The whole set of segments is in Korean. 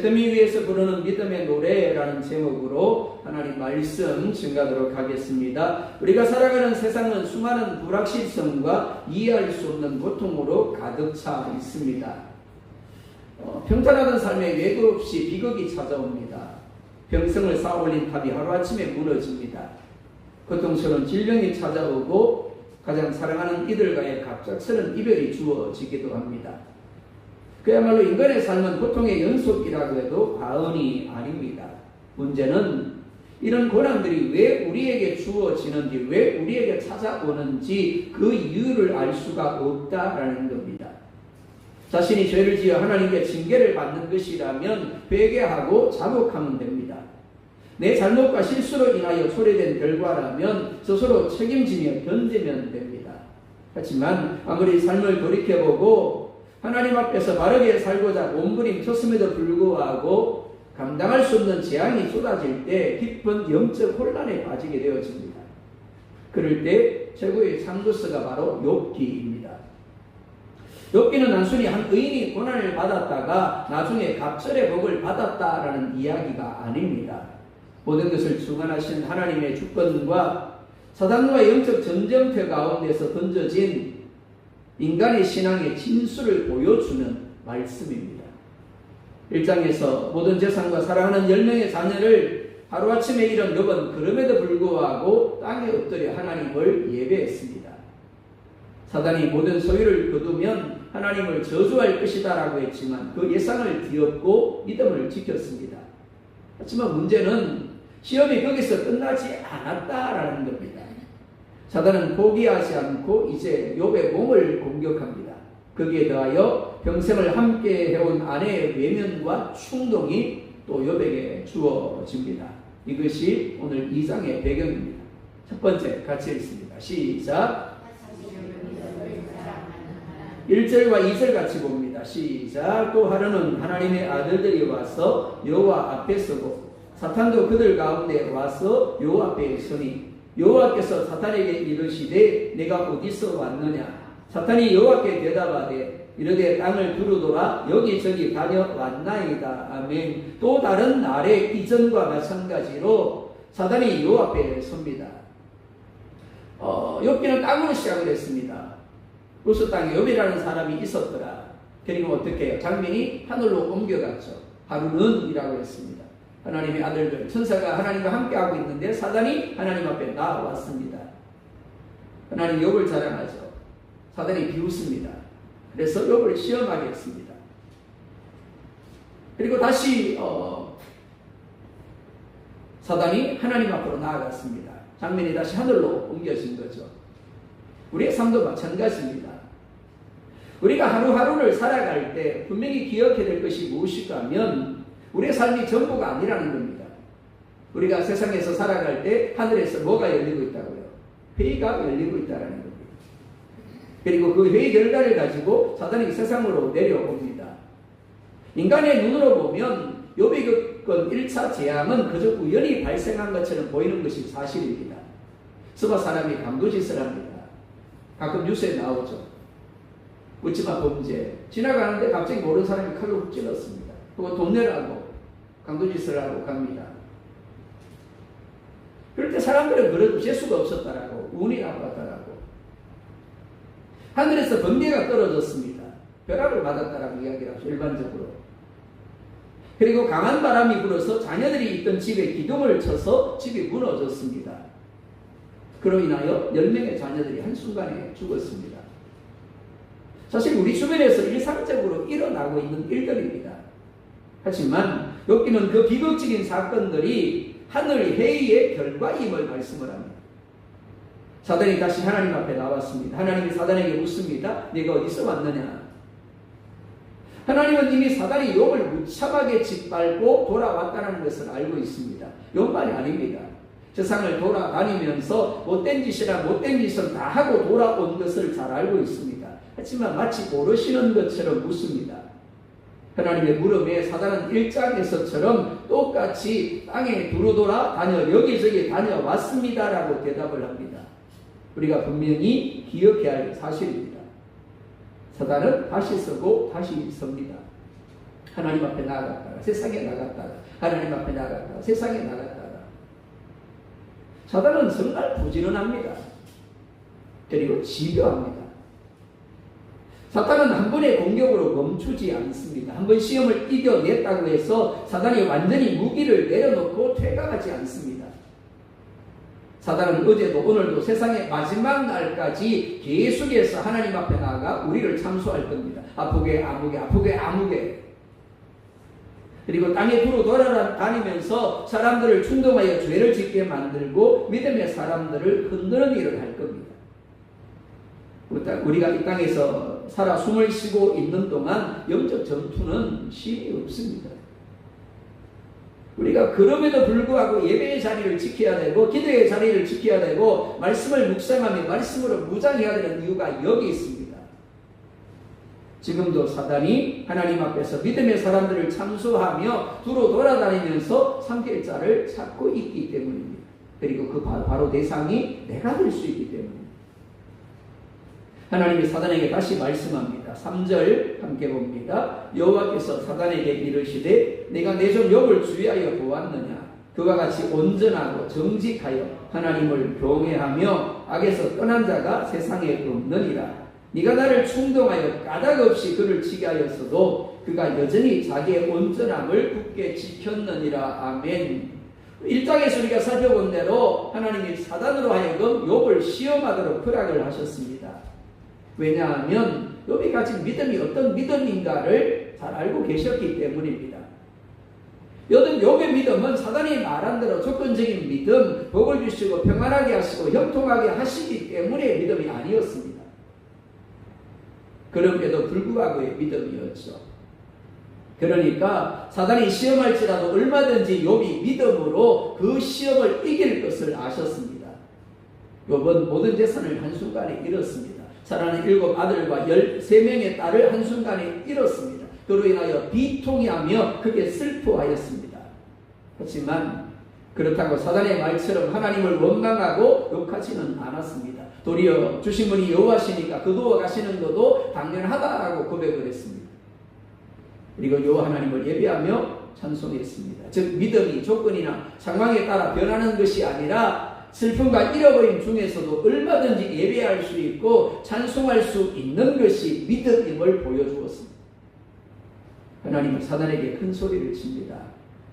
믿음이 위해서 부르는 믿음의 노래라는 제목으로 하나님 말씀 증가하도록 하겠습니다. 우리가 살아가는 세상은 수많은 불확실성과 이해할 수 없는 고통으로 가득 차 있습니다. 평탄하던 삶에 예고 없이 비극이 찾아옵니다. 평생을 쌓아올린 탑이 하루아침에 무너집니다. 고통스러운 질병이 찾아오고 가장 사랑하는 이들과의 갑작스런 이별이 주어지기도 합니다. 그야말로 인간의 삶은 고통의 연속이라고 해도 과언이 아닙니다. 문제는 이런 고난들이 왜 우리에게 주어지는지, 왜 우리에게 찾아오는지 그 이유를 알 수가 없다라는 겁니다. 자신이 죄를 지어 하나님께 징계를 받는 것이라면 회개하고 자복하면 됩니다. 내 잘못과 실수로 인하여 초래된 결과라면 스스로 책임지며 견디면 됩니다. 하지만 아무리 삶을 돌이켜보고 하나님 앞에서 바르게 살고자 몸부림쳤음에도 불구하고 감당할 수 없는 재앙이 쏟아질 때 깊은 영적 혼란에 빠지게 되어집니다. 그럴 때 최고의 상급서가 바로 욥기입니다. 욥기는 단순히 한 의인이 고난을 받았다가 나중에 갑절의 복을 받았다라는 이야기가 아닙니다. 모든 것을 주관하신 하나님의 주권과 사단과 영적 전쟁터 가운데서 던져진 인간의 신앙의 진수를 보여주는 말씀입니다. 1장에서 모든 재산과 사랑하는 10명의 자녀를 하루아침에 잃은 욥은 그럼에도 불구하고 땅에 엎드려 하나님을 예배했습니다. 사단이 모든 소유를 거두면 하나님을 저주할 것이다 라고 했지만 그 예상을 뒤엎고 믿음을 지켰습니다. 하지만 문제는 시험이 거기서 끝나지 않았다라는 겁니다. 사단은 포기하지 않고 이제 욥의 몸을 공격합니다. 거기에 더하여 평생을 함께 해온 아내의 외면과 충동이 또 욥에게 주어집니다. 이것이 오늘 2장의 배경입니다. 첫 번째 같이 읽습니다. 시작. 1절과 2절 같이 봅니다. 시작. 또 하루는 하나님의 아들들이 와서 여호와 앞에 서고 사탄도 그들 가운데 와서 여호와 앞에 서니 여호와께서 사탄에게 이르시되 내가 어디서 왔느냐. 사탄이 여호와께 대답하되 이르되 땅을 두루돌아 여기저기 다녀왔나이다. 아멘. 또 다른 날의 이전과 마찬가지로 사탄이 여호와 앞에 섭니다. 욥기는 땅으로 시작을 했습니다. 루스 땅에 욥이라는 사람이 있었더라. 그리고 어떻게 해요? 장면이 하늘로 옮겨갔죠. 하루는 이라고 했습니다. 하나님의 아들들, 천사가 하나님과 함께하고 있는데 사단이 하나님 앞에 나왔습니다. 하나님 욥을 자랑하죠. 사단이 비웃습니다. 그래서 욥을 시험하게 했습니다. 그리고 다시 사단이 하나님 앞으로 나아갔습니다. 장면이 다시 하늘로 옮겨진 거죠. 우리의 삶도 마찬가지입니다. 우리가 하루하루를 살아갈 때 분명히 기억해야 될 것이 무엇일까 하면 우리의 삶이 전부가 아니라는 겁니다. 우리가 세상에서 살아갈 때 하늘에서 뭐가 열리고 있다고요? 회의가 열리고 있다는 겁니다. 그리고 그 회의 결과를 가지고 사단이 세상으로 내려옵니다. 인간의 눈으로 보면 욥이 겪은 1차 재앙은 그저 우연히 발생한 것처럼 보이는 것이 사실입니다. 스바 사람이 강도짓을 합니다. 가끔 뉴스에 나오죠. 묻지마 범죄. 지나가는데 갑자기 모르는 사람이 칼로 훅 찔렀습니다. 그거 돈 내라고 강도짓을 하고 갑니다. 그럴 때 사람들은 그래도 재수가 없었다라고 운이 나빴다라고 하늘에서 번개가 떨어졌습니다. 벼락을 받았다라고 이야기를 하죠. 일반적으로. 그리고 강한 바람이 불어서 자녀들이 있던 집에 기둥을 쳐서 집이 무너졌습니다. 그로 인하여 10명의 자녀들이 한순간에 죽었습니다. 사실 우리 주변에서 일상적으로 일어나고 있는 일들입니다. 하지만 욥기는 그 비극적인 사건들이 하늘 회의의 결과임을 말씀을 합니다. 사단이 다시 하나님 앞에 나왔습니다. 하나님이 사단에게 묻습니다. 네가 어디서 왔느냐. 하나님은 이미 사단이 욥을 무참하게 짓밟고 돌아왔다는 것을 알고 있습니다. 욥만이 아닙니다. 세상을 돌아다니면서 못된 짓이라 못된 짓은 다 하고 돌아온 것을 잘 알고 있습니다. 하지만 마치 모르시는 것처럼 묻습니다. 하나님의 물음에 사단은 1장에서처럼 똑같이 땅에 두루돌아 다녀 여기저기 다녀왔습니다라고 대답을 합니다. 우리가 분명히 기억해야 할 사실입니다. 사단은 다시 서고 다시 섭니다. 하나님 앞에 나아갔다가 세상에 나갔다가 하나님 앞에 나아갔다가 세상에 나갔다가. 사단은 정말 부지런합니다. 그리고 집요합니다. 사단은 한 번의 공격으로 멈추지 않습니다. 한 번 시험을 이겨냈다고 해서 사단이 완전히 무기를 내려놓고 퇴각하지 않습니다. 사단은 어제도 오늘도 세상의 마지막 날까지 계속해서 하나님 앞에 나아가 우리를 참소할 겁니다. 아프게 아무게 아프게 아무게. 그리고 땅에 두루 돌아다니면서 사람들을 충동하여 죄를 짓게 만들고 믿음의 사람들을 흔드는 일을 할 겁니다. 우리가 이 땅에서 살아 숨을 쉬고 있는 동안 영적 전투는 쉼이 없습니다. 우리가 그럼에도 불구하고 예배의 자리를 지켜야 되고 기도의 자리를 지켜야 되고 말씀을 묵상하며 말씀으로 무장해야 되는 이유가 여기 있습니다. 지금도 사단이 하나님 앞에서 믿음의 사람들을 참소하며 두루 돌아다니면서 삼킬자를 찾고 있기 때문입니다. 그리고 그 바로 대상이 내가 될 수 있기 때문입니다. 하나님이 사단에게 다시 말씀합니다. 3절 함께 봅니다. 여호와께서 사단에게 이르시되 네가 내 종 욥을 주의하여 보았느냐. 그와 같이 온전하고 정직하여 하나님을 경외하며 악에서 떠난 자가 세상에 없느니라. 네가 나를 충동하여 까닭없이 그를 치게 하였어도 그가 여전히 자기의 온전함을 굳게 지켰느니라. 아멘. 1장에서 우리가 살펴본 대로 하나님이 사단으로 하여금 욥을 시험하도록 허락을 하셨습니다. 왜냐하면 욥이 가진 믿음이 어떤 믿음인가를 잘 알고 계셨기 때문입니다. 욥의 믿음은 사단이 말한 대로 조건적인 믿음, 복을 주시고 평안하게 하시고 형통하게 하시기 때문에 믿음이 아니었습니다. 그럼에도 불구하고의 믿음이었죠. 그러니까 사단이 시험할지라도 얼마든지 욥이 믿음으로 그 시험을 이길 것을 아셨습니다. 욥은 모든 재산을 한순간에 잃었습니다. 사랑하는 7 아들과 13명의 딸을 한순간에 잃었습니다. 그로 인하여 비통해하며 크게 슬퍼하였습니다. 하지만 그렇다고 사단의 말처럼 하나님을 원망하고 욕하지는 않았습니다. 도리어 주신 분이 여호와시니까 그도와 가시는 것도 당연하다라고 고백을 했습니다. 그리고 여호와 하나님을 예배하며 찬송했습니다. 즉 믿음이 조건이나 상황에 따라 변하는 것이 아니라 슬픔과 잃어버림 중에서도 얼마든지 예배할 수 있고 찬송할 수 있는 것이 믿음임을 보여주었습니다. 하나님은 사단에게 큰 소리를 칩니다.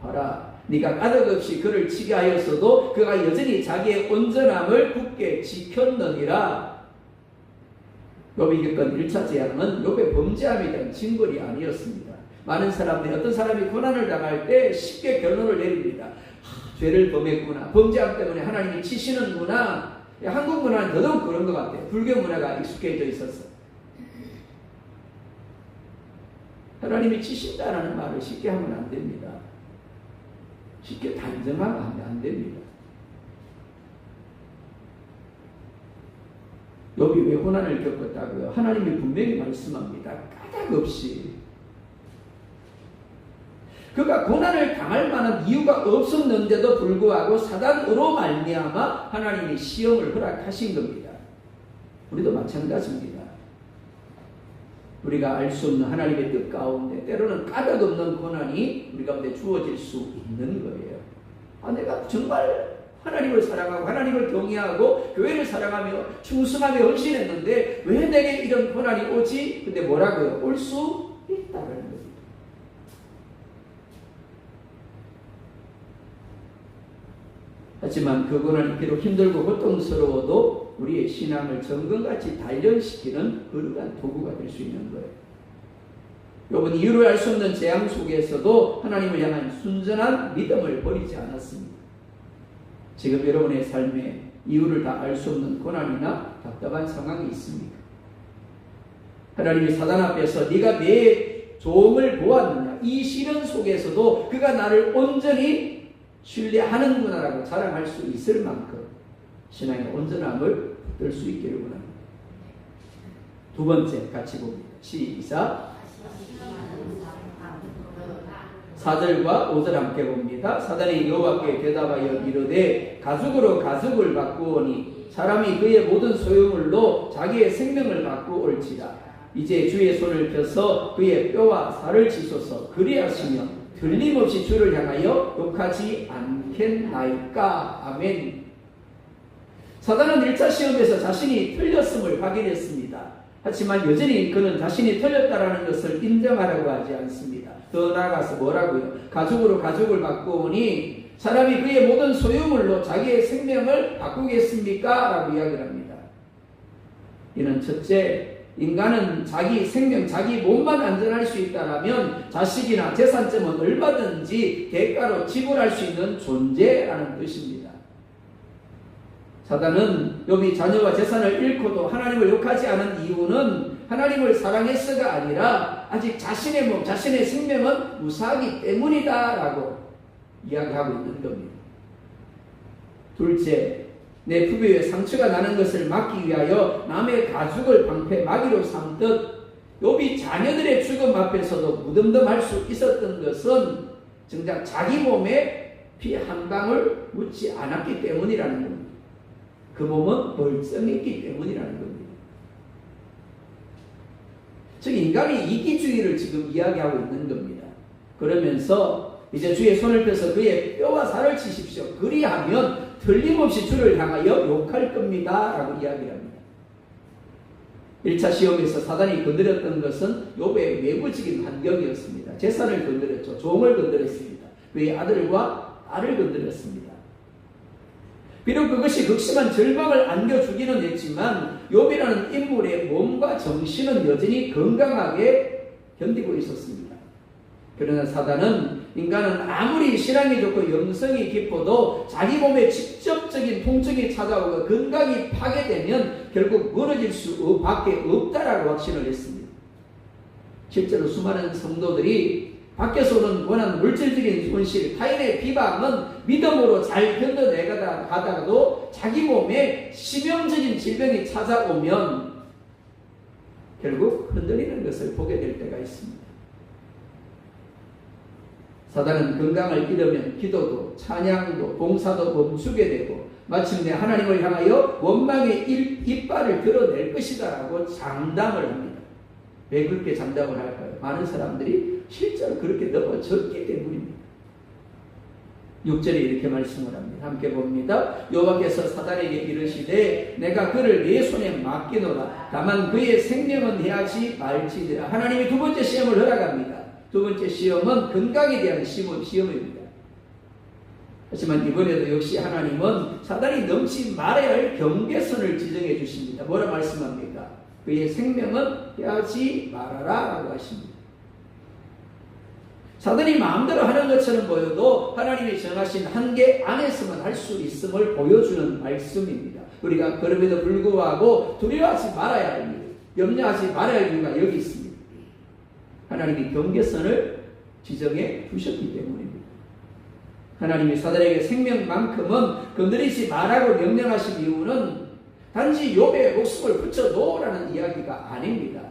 봐라, 네가 까닭없이 그를 치게 하였어도 그가 여전히 자기의 온전함을 굳게 지켰느니라. 욥이 겪은 1차 재앙은 욥의 범죄함에 대한 징벌이 아니었습니다. 많은 사람들이 어떤 사람이 고난을 당할 때 쉽게 결론을 내립니다. 죄를 범했구나, 범죄함 때문에 하나님이 치시는구나. 한국 문화는 더더욱 그런 것 같아요. 불교 문화가 익숙해져 있었어요. 하나님이 치신다라는 말을 쉽게 하면 안 됩니다. 쉽게 단정하면 안 됩니다. 욥이 왜 고난을 겪었다고요? 하나님이 분명히 말씀합니다. 까닭없이. 그가 고난을 당할 만한 이유가 없었는데도 불구하고 사단으로 말미암아 하나님이 시험을 허락하신 겁니다. 우리도 마찬가지입니다. 우리가 알 수 없는 하나님의 뜻 가운데 때로는 까닭 없는 고난이 우리 가운데 주어질 수 있는 거예요. 내가 정말 하나님을 사랑하고 하나님을 경외하고 교회를 사랑하며 충성하며 헌신했는데 왜 내게 이런 고난이 오지? 근데 뭐라고요? 올 수 있다는 겁니다. 하지만 그 고난이 비록 힘들고 고통스러워도 우리의 신앙을 정금같이 단련시키는 거룩한 도구가 될 수 있는 거예요. 욥은 이유를 알 수 없는 재앙 속에서도 하나님을 향한 순전한 믿음을 버리지 않았습니다. 지금 여러분의 삶에 이유를 다 알 수 없는 고난이나 답답한 상황이 있습니까? 하나님이 사단 앞에서 네가 내 종을 보았느냐, 이 시련 속에서도 그가 나를 온전히 신뢰하는구나라고 자랑할 수 있을 만큼 신앙의 온전함을 얻을 수 있기를 원합니다. 두 번째 같이 봅니다. 시작. 4절과 5절 함께 봅니다. 사단이 여호와께 대답하여 이르되 가죽으로 가죽을 바꾸오니 사람이 그의 모든 소유물로 자기의 생명을 바꾸올지라. 이제 주의 손을 펴서 그의 뼈와 살을 치소서. 그리하시며 틀림없이 주를 향하여 욕하지 않겠나이까. 아멘. 사단은 1차 시험에서 자신이 틀렸음을 확인했습니다. 하지만 여전히 그는 자신이 틀렸다라는 것을 인정하려고 하지 않습니다. 더 나아가서 뭐라고요? 가죽으로 가죽을 바꾸니 사람이 그의 모든 소유물로 자기의 생명을 바꾸겠습니까? 라고 이야기를 합니다. 이는 첫째, 인간은 자기 생명, 자기 몸만 안전할 수 있다면 자식이나 재산점은 얼마든지 대가로 지불할 수 있는 존재라는 뜻입니다. 사단은 욥이 자녀와 재산을 잃고도 하나님을 욕하지 않은 이유는 하나님을 사랑해서가 아니라 아직 자신의 몸, 자신의 생명은 무사하기 때문이다 라고 이야기하고 있는 겁니다. 둘째, 내 부비에 상처가 나는 것을 막기 위하여 남의 가죽을 방패 마귀로 삼듯 욥이 자녀들의 죽음 앞에서도 무덤덤할 수 있었던 것은 정작 자기 몸에 피 한 방울 묻지 않았기 때문이라는 겁니다. 그 몸은 멀쩡했기 때문이라는 겁니다. 즉 인간이 이기주의를 지금 이야기하고 있는 겁니다. 그러면서 이제 주의 손을 펴서 그의 뼈와 살을 치십시오. 그리하면 틀림없이 주를 향하여 욕할 겁니다. 라고 이야기합니다. 1차 시험에서 사단이 건드렸던 것은 욥의 외부적인 환경이었습니다. 재산을 건드렸죠. 종을 건드렸습니다. 그의 아들과 딸을 건드렸습니다. 비록 그것이 극심한 절망을 안겨주기는 했지만 욥이라는 인물의 몸과 정신은 여전히 건강하게 견디고 있었습니다. 그러나 사단은 인간은 아무리 신앙이 좋고 영성이 깊어도 자기 몸에 직접적인 통증이 찾아오고 건강이 파괴되면 결국 무너질 수밖에 없다라고 확신을 했습니다. 실제로 수많은 성도들이 밖에서 오는 원한 물질적인 손실, 타인의 비방은 믿음으로 잘 견뎌내가다가도 자기 몸에 치명적인 질병이 찾아오면 결국 흔들리는 것을 보게 될 때가 있습니다. 사단은 건강을 잃으면 기도도 찬양도 봉사도 멈추게 되고 마침내 하나님을 향하여 원망의 이빨을 드러낼 것이다 라고 장담을 합니다. 왜 그렇게 장담을 할까요? 많은 사람들이 실제로 그렇게 넘어졌기 때문입니다. 6절에 이렇게 말씀을 합니다. 함께 봅니다. 여호와께서 사단에게 이르시되 내가 그를 네 손에 맡기노라. 다만 그의 생명은 해하지 말지니라. 하나님이 두 번째 시험을 허락합니다. 두 번째 시험은 건강에 대한 시험입니다. 하지만 이번에도 역시 하나님은 사단이 넘지 말아야 할 경계선을 지정해 주십니다. 뭐라 말씀합니까? 그의 생명은 해하지 말아라 라고 하십니다. 사단이 마음대로 하는 것처럼 보여도 하나님이 정하신 한계 안에서만 할 수 있음을 보여주는 말씀입니다. 우리가 그럼에도 불구하고 두려워하지 말아야 할 이유, 염려하지 말아야 할 이유가 여기 있습니다. 하나님이 경계선을 지정해 주셨기 때문입니다. 하나님이 사단에게 생명만큼은 건드리지 말라고 명령하신 이유는 단지 욥의 목숨을 붙여놓으라는 이야기가 아닙니다.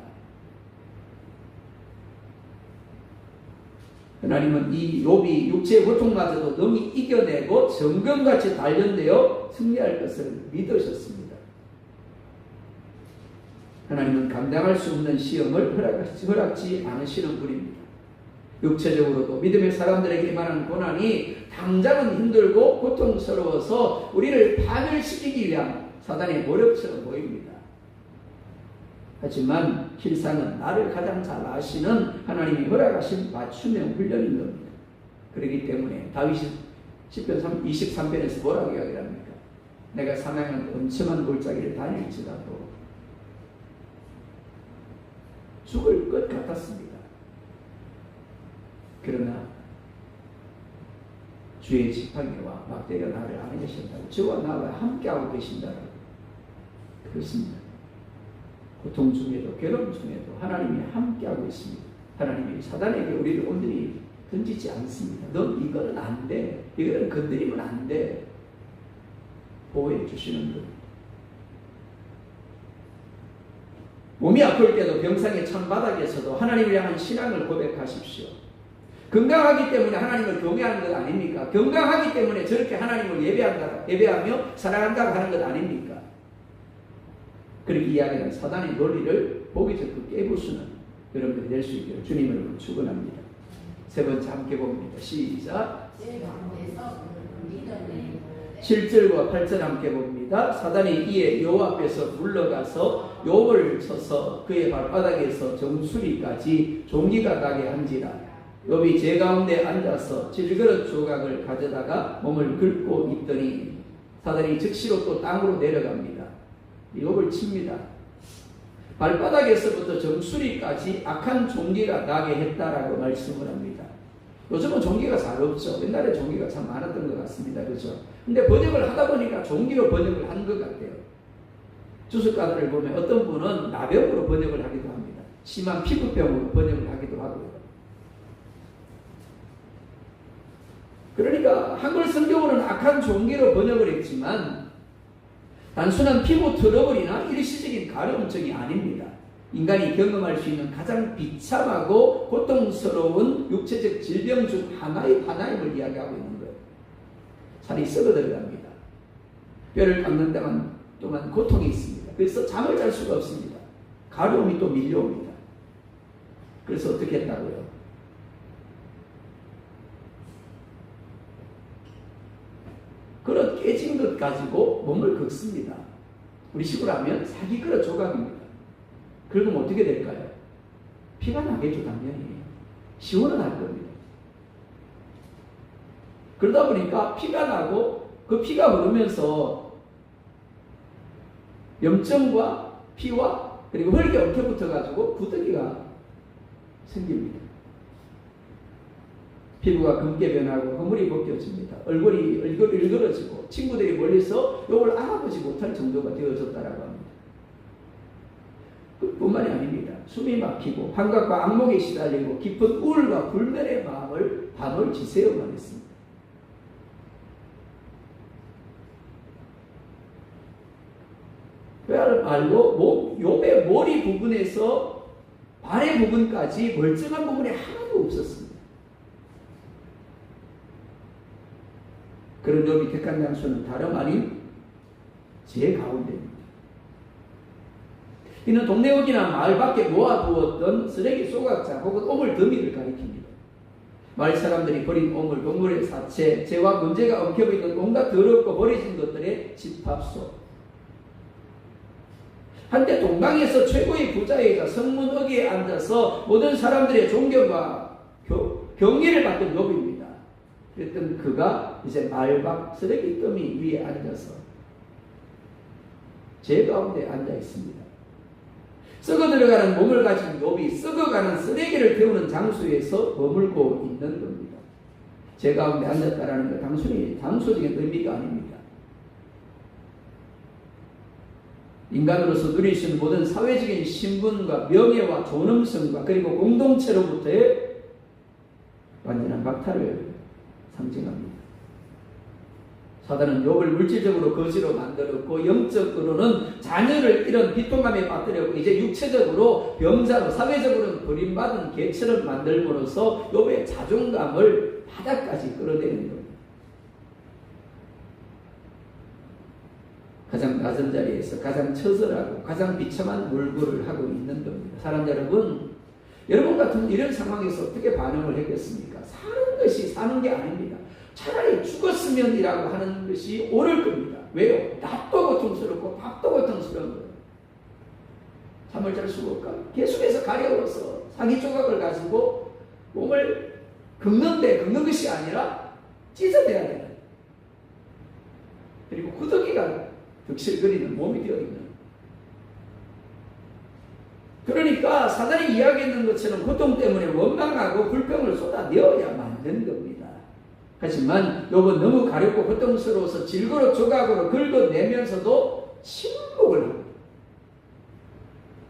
하나님은 이 욥이 육체의 고통마저도 능히 이겨내고 정금같이 단련되어 승리할 것을 믿으셨습니다. 하나님은 감당할 수 없는 시험을 허락지 않으시는 분입니다. 육체적으로도 믿음의 사람들에게 임하는 고난이 당장은 힘들고 고통스러워서 우리를 파멸시키기 위한 사단의 노력처럼 보입니다. 하지만 실상은 나를 가장 잘 아시는 하나님이 허락하신 맞춤형 훈련인 겁니다. 그렇기 때문에 다윗이 시편 23편에서 뭐라고 이야기합니까? 내가 사명한 엄청난 골짜기를 다닐지라도 죽을 것 같았습니다. 그러나 주의 지팡이와 막대가 나를 안으신다고, 저와 나와 함께하고 계신다고. 그렇습니다. 고통 중에도 괴로움 중에도 하나님이 함께하고 있습니다. 하나님이 사단에게 우리를 온전히 던지지 않습니다. 넌 이거는 안 돼. 이거는 건드리면 안 돼. 보호해 주시는 겁니다. 몸이 아플 때도 병상의 천바닥에서도 하나님을 향한 신앙을 고백하십시오. 건강하기 때문에 하나님을 경외하는 것 아닙니까? 건강하기 때문에 저렇게 하나님을 예배하며 사랑한다고 하는 것 아닙니까? 그렇게 이야기하는 사단의 논리를 보기 좋고 깨부수는 여러분들이 될 수 있기를 주님을 축원합니다. 세 번째 함께 봅니다. 시작. 7절과 8절 함께 봅니다. 사단이 이에 욥 앞에서 물러가서 욥을 쳐서 그의 발바닥에서 정수리까지 종기가 나게 한지라. 욥이 제 가운데 앉아서 질그릇 조각을 가져다가 몸을 긁고 있더니 사단이 즉시로 또 땅으로 내려갑니다. 욥을 칩니다. 발바닥에서부터 정수리까지 악한 종기가 나게 했다라고 말씀을 합니다. 요즘은 종기가 잘 없죠. 옛날에 종기가 참 많았던 것 같습니다. 그렇죠? 근데 번역을 하다 보니까 종기로 번역을 한 것 같아요. 주석가들을 보면 어떤 분은 나병으로 번역을 하기도 합니다. 심한 피부병으로 번역을 하기도 하고요. 그러니까 한글 성경으로는 악한 종기로 번역을 했지만 단순한 피부 트러블이나 일시적인 가려움증이 아닙니다. 인간이 경험할 수 있는 가장 비참하고 고통스러운 육체적 질병 중 하나임을 이야기하고 있는 거예요. 살이 썩어 들어갑니다. 뼈를 깎는 동안 고통이 있습니다. 그래서 잠을 잘 수가 없습니다. 가려움이 또 밀려옵니다. 그래서 어떻게 했다고요? 그릇 깨진 것 가지고 몸을 긁습니다. 우리 식으로 하면 사기 그릇 조각입니다. 그러면 어떻게 될까요? 피가 나겠죠, 당연히. 시원할 겁니다. 그러다 보니까 피가 나고 그 피가 흐르면서 염증과 피와 그리고 혈기 엉켜 붙어가지고 구더기가 생깁니다. 피부가 검게 변하고 허물이 벗겨집니다. 얼굴이 일그러지고 친구들이 멀리서 이걸 알아보지 못할 정도가 되어졌다라고 합니다. 뿐만이 아닙니다. 숨이 막히고 환각과 악몽에 시달리고 깊은 우울과 불면의 밤을 지새워만 했습니다. 그야말로 욥의 머리 부분에서 발의 부분까지 멀쩡한 부분이 하나도 없었습니다. 그런 욥이 택한 장소는 다름 아닌 제 가운데입니다. 이는 동네역이나 마을 밖에 모아두었던 쓰레기 소각장 혹은 오물더미를 가리킵니다. 마을 사람들이 버린 오물, 동물의 사체, 죄와 문제가 엉켜있는 온갖 더럽고 버려진 것들의 집합소. 한때 동방에서 최고의 부자이자 성문어기에 앉아서 모든 사람들의 존경과 경의를 받던 욥입니다. 그랬던 그가 이제 마을 밖 쓰레기 더미 위에 앉아서 제 가운데 앉아 있습니다. 썩어 들어가는 몸을 가진 욥이 썩어가는 쓰레기를 태우는 장소에서 머물고 있는 겁니다. 제 가운데 앉았다라는 것 단순히 장소적인 의미가 아닙니다. 인간으로서 누릴 수 있는 모든 사회적인 신분과 명예와 존엄성과 그리고 공동체로부터의 완전한 박탈을 상징합니다. 사단은 욥을 물질적으로 거지로 만들었고 영적으로는 자녀를 이런 비통감에 빠뜨렸고 이제 육체적으로 병자로 사회적으로는 버림받은 개처럼 만들므로써 욥의 자존감을 바닥까지 끌어내리는 겁니다. 가장 낮은 자리에서 가장 처절하고 가장 비참한 몰골을 하고 있는 겁니다. 사람 여러분 같은 이런 상황에서 어떻게 반응을 했겠습니까? 사는 것이 사는 게 아닙니다. 차라리 죽었으면이라고 하는 것이 옳을 겁니다. 왜요? 낯도 고통스럽고 밥도 고통스러운 거예요. 잠을 잘 수가 없까? 계속해서 가려워서 사기 조각을 가지고 몸을 긁는 것이 아니라 찢어내야 돼요. 그리고 구더기가 득실거리는 몸이 되어 있는. 그러니까 사단이 이야기했는 것처럼 고통 때문에 원망하고 불평을 쏟아내어야 만든 겁니다. 하지만 욥은 너무 가렵고 고통스러워서 질그릇 조각으로 긁어내면서도 침묵을 합니다.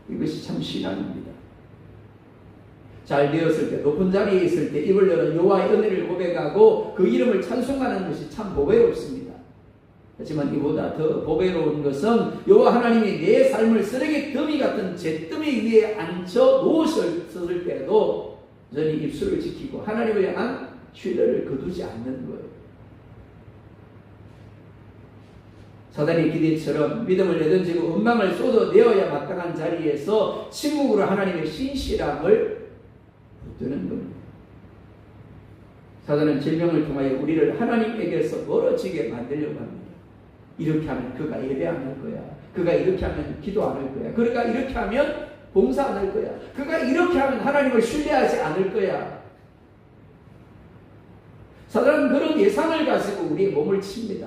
이것이 참 신앙입니다. 잘 되었을 때, 높은 자리에 있을 때 입을 열어 여호와의 은혜를 고백하고 그 이름을 찬송하는 것이 참 보배롭습니다. 하지만 이보다 더 보배로운 것은 여호와 하나님이 내 삶을 쓰레기 더미 같은 잿더미 위에 앉혀 놓으셨을 때도 여전히 입술을 지키고 하나님을 향한 신뢰를 거두지 않는 거예요. 사단의 기대처럼 믿음을 내던지고 원망을 쏟아내어야 마땅한 자리에서 침묵으로 하나님의 신실함을 붙드는 겁니다. 사단은 질병을 통하여 우리를 하나님에게서 멀어지게 만들려고 합니다. 이렇게 하면 그가 예배 안 할 거야. 그가 이렇게 하면 기도 안 할 거야. 그가 이렇게 하면 봉사 안 할 거야. 그가 이렇게 하면 하나님을 신뢰하지 않을 거야. 사단은 그런 예상을 가지고 우리의 몸을 칩니다.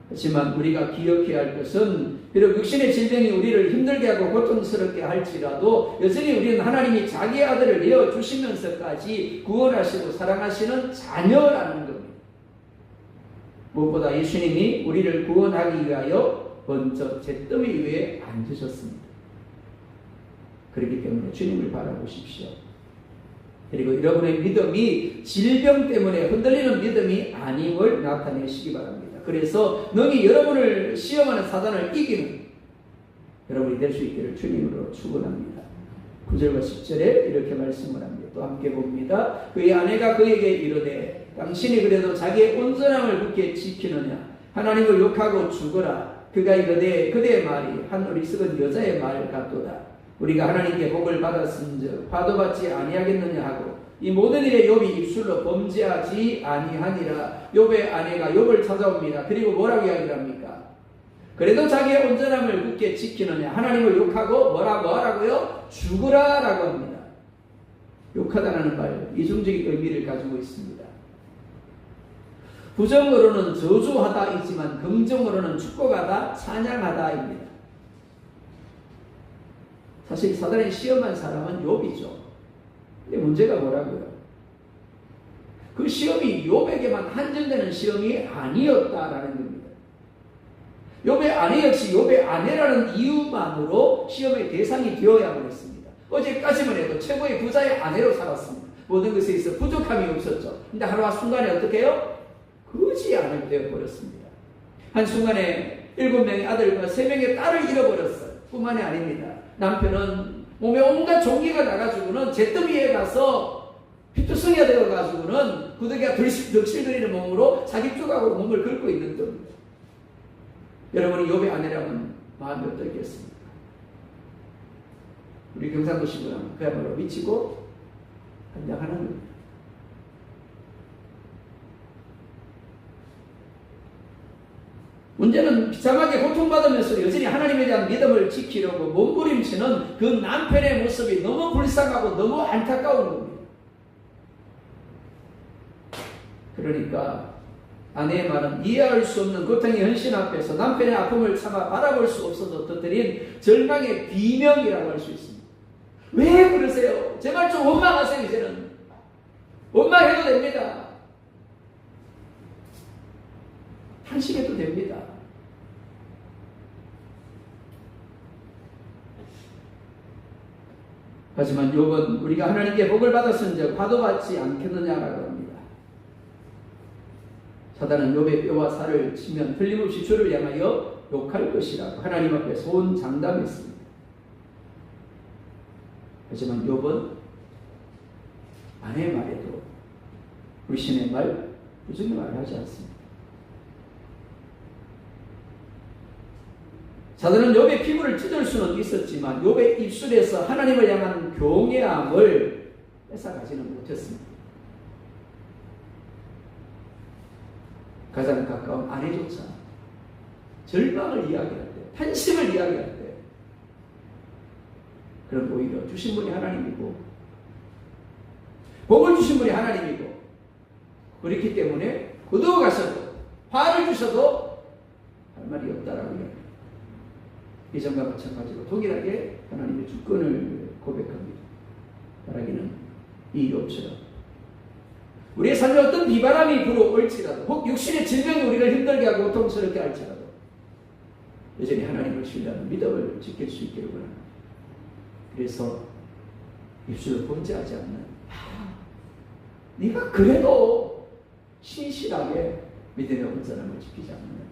하지만 우리가 기억해야 할 것은 비록 육신의 질병이 우리를 힘들게 하고 고통스럽게 할지라도 여전히 우리는 하나님이 자기 아들을 내어주시면서까지 구원하시고 사랑하시는 자녀라는 겁니다. 무엇보다 예수님이 우리를 구원하기 위하여 먼저 잿더미 위에 앉으셨습니다. 그렇기 때문에 주님을 바라보십시오. 그리고 여러분의 믿음이 질병 때문에 흔들리는 믿음이 아님을 나타내시기 바랍니다. 그래서 능히 여러분을 시험하는 사단을 이기는 여러분이 될 수 있기를 주님으로 축원합니다. 9절과 10절에 이렇게 말씀을 합니다. 또 함께 봅니다. 그의 아내가 그에게 이르되 당신이 그래도 자기의 온전함을 굳게 지키느냐 하나님을 욕하고 죽어라. 그가 이르되 그대의 말이 한 어리석은 여자의 말 같도다. 우리가 하나님께 복을 받았은즉 화도받지 아니하겠느냐 하고 이 모든 일에 욥이 입술로 범죄하지 아니하니라. 욥의 아내가 욥을 찾아옵니다. 그리고 뭐라고 이야기를 합니까? 그래도 자기의 온전함을 굳게 지키느냐 하나님을 욕하고 뭐라고 하라고요? 죽으라 라고 합니다. 욕하다라는 말 이중적인 의미를 가지고 있습니다. 부정으로는 저주하다이지만 긍정으로는 축복하다 찬양하다입니다. 사실 사단이 시험한 사람은 욥이죠. 근데 문제가 뭐라고요? 그 시험이 욥에게만 한정되는 시험이 아니었다라는 겁니다. 욥의 아내 역시 욥의 아내라는 이유만으로 시험의 대상이 되어야만 했습니다. 어제까지만 해도 최고의 부자의 아내로 살았습니다. 모든 것에 있어 부족함이 없었죠. 근데 하루순간에 어떻게 해요? 거지 아내가 되어버렸습니다. 한순간에 7명의 아들과 3명의 딸을 잃어버렸어요. 뿐만이 아닙니다. 남편은 몸에 온갖 종기가 나가지고는 잿더미에 가서 피투성이가 되어가지고는 구더기가 득실거리는 몸으로 자기 쪽하고 몸을 긁고 있는 겁니다. 여러분이 욥의 아내라면 마음이 어떻겠습니까? 우리 경상도 신부라면 그야말로 미치고 한장하는 겁니다. 문제는 비참하게 고통받으면서 여전히 하나님에 대한 믿음을 지키려고 몸부림치는 그 남편의 모습이 너무 불쌍하고 너무 안타까운 겁니다. 그러니까 아내의 말은 이해할 수 없는 고통의 현실 앞에서 남편의 아픔을 참아 바라볼 수 없어서 터뜨린 절망의 비명이라고 할 수 있습니다. 왜 그러세요? 제발 좀 원망하세요. 이제는 원망해도 됩니다. 탄식해도 됩니다. 하지만 욥은 우리가 하나님께 복을 받았은즉 화도받지 않겠느냐라고 합니다. 사단은 욥의 뼈와 살을 치면 틀림없이 주를 향하여 욕할 것이라고 하나님 앞에 소원장담했습니다. 하지만 욥은 아내의 말에도 불신의 말, 부정의 말을 하지 않습니다. 사단은 욥의 피부를 찢을 수는 있었지만 욥의 입술에서 하나님을 향한 경외함을 뺏어가지는 못했습니다. 가장 가까운 아내조차 절망을 이야기할 때, 탄식을 이야기할 때 그럼 오히려 주신 분이 하나님이고 복을 주신 분이 하나님이고 그렇기 때문에 거두어가셔도 화를 주셔도 할 말이 없다라고 이야기합니다. 이전과 마찬가지로 동일하게 하나님의 주권을 고백합니다. 말하기는 이 욥처럼 우리의 삶에 어떤 비바람이 불어올지라도 혹 육신의 질병이 우리를 힘들게 하고 고통스럽게 할지라도 여전히 하나님을 신뢰하는 믿음을 지킬 수 있기를 원합니다. 그래서 입술로 범죄하지 않는 네가 그래도 신실하게 믿음의 온전함을 지키지 않는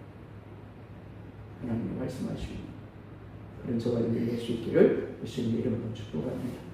하나님이 말씀하시고 그런 저가 될 수 있기를 예수님의 이름으로 축복합니다.